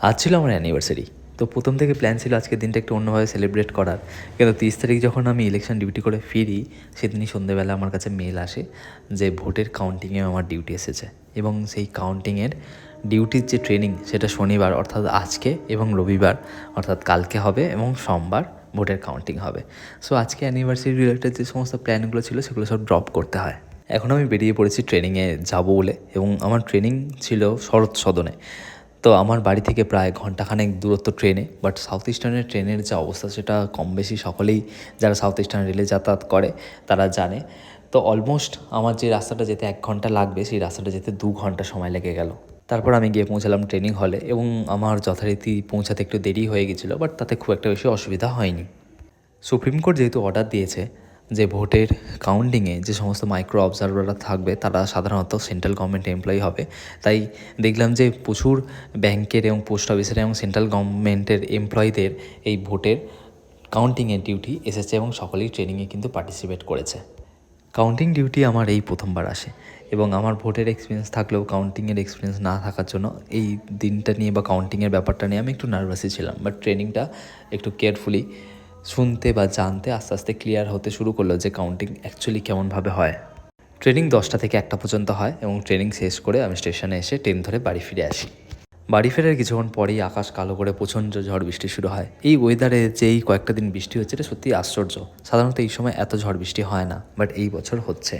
আজ ছিল আমার অ্যানিভার্সারি। তো প্রথম থেকে প্ল্যান ছিল আজকের দিনটা একটু অন্যভাবে সেলিব্রেট করার, কিন্তু 30 তারিখ যখন আমি ইলেকশন ডিউটি করে ফিরি সেদিনই সন্ধ্যেবেলা আমার কাছে মেল আসে যে ভোটের কাউন্টিংয়ে আমার ডিউটি এসেছে, এবং সেই কাউন্টিংয়ের ডিউটির যে ট্রেনিং সেটা শনিবার অর্থাৎ আজকে এবং রবিবার অর্থাৎ কালকে হবে, এবং সোমবার ভোটের কাউন্টিং হবে। সো আজকে অ্যানিভার্সারি রিলেটেড যে সমস্ত প্ল্যানগুলো ছিল সেগুলো সব ড্রপ করতে হয়। এখন আমি বেরিয়ে পড়েছি ট্রেনিংয়ে যাব বলে, এবং আমার ট্রেনিং ছিল শরৎ সদনে। তো আমার বাড়ি থেকে প্রায় ঘন্টাখানেক দূরত্ব ট্রেনে, বাট সাউথ ইস্টার্নের ট্রেনের যে অবস্থা সেটা কম বেশি সকলেই যারা সাউথ ইস্টার্ন রেলে যাতায়াত করে তারা জানে। তো অলমোস্ট আমার যে রাস্তাটা যেতে 1 ঘন্টা লাগবে সেই রাস্তাটা যেতে 2 ঘন্টা সময় লেগে গেল। তারপর আমি গিয়ে পৌঁছালাম ট্রেনিং হলে, এবং আমার যথারীতি পৌঁছাতে একটু দেরি হয়ে গেছিলো, বাট তাতে খুব একটা বেশি অসুবিধা হয়নি। সুপ্রিম কোর্ট যেহেতু অর্ডার দিয়েছে যে ভোটের কাউন্টিংয়ে যে সমস্ত মাইক্রো অবজারভাররা থাকবে তারা সাধারণত সেন্ট্রাল গভর্নমেন্ট এমপ্লয়ি হবে, তাই দেখলাম যে প্রচুর ব্যাংকের এবং পোস্ট অফিসের এবং সেন্ট্রাল গভর্নমেন্টের এমপ্লয়িদের এই ভোটের কাউন্টিংয়ের ডিউটি এসেছে, এবং সকলেই ট্রেনিংয়ে কিন্তু পার্টিসিপেট করেছে। কাউন্টিং ডিউটি আমার এই প্রথমবার আসে, এবং আমার ভোটের এক্সপিরিয়েন্স থাকলেও কাউন্টিংয়ের এক্সপিরিয়েন্স না থাকার জন্য এই দিনটা নিয়ে বা কাউন্টিংয়ের ব্যাপারটা নিয়ে আমি একটু নার্ভাসই ছিলাম। বাট ট্রেনিংটা একটু কেয়ারফুলি শুনতে বা জানতে আস্তে আস্তে ক্লিয়ার হতে শুরু করলো যে কাউন্টিং অ্যাকচুয়ালি কেমনভাবে হয়। ট্রেনিং 10টা থেকে 1টা পর্যন্ত হয়, এবং ট্রেনিং শেষ করে আমি স্টেশনে এসে ট্রেন ধরে বাড়ি ফিরে আসি। বাড়ি ফেরার কিছুক্ষণ পরেই আকাশ কালো করে প্রচণ্ড ঝড় বৃষ্টি শুরু হয়। এই ওয়েদারে যে এই কয়েকটা দিন বৃষ্টি হচ্ছে এটা সত্যিই আশ্চর্য। সাধারণত এই সময় এত ঝড় বৃষ্টি হয় না, বাট এই বছর হচ্ছে।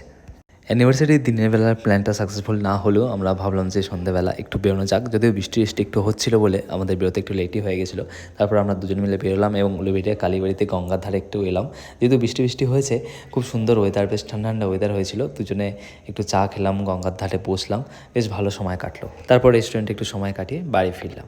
অ্যানিভার্সারির দিনের বেলার প্ল্যানটা সাকসেসফুল না হলেও আমরা ভাবলাম যে সন্ধ্যেবেলা একটু বেরোনো যাক, যদিও বৃষ্টি একটু হচ্ছিলো বলে আমাদের বেরোতে একটু লেটই হয়ে গেছিলো। তারপর আমরা দুজন মিলে বেরোলাম এবং উলুবেড়িয়া কালীবাড়িতে গঙ্গার ধারে একটু এলাম। যেহেতু বৃষ্টি হয়েছে, খুব সুন্দর ওয়েদার, বেশ ঠান্ডা ঠান্ডা ওয়েদার হয়েছিল। দুজনে একটু চা খেলাম, গঙ্গার ধারে বসলাম, বেশ ভালো সময় কাটলো। তারপর রেস্টুরেন্টে একটু সময় কাটিয়ে বাড়ি ফিরলাম।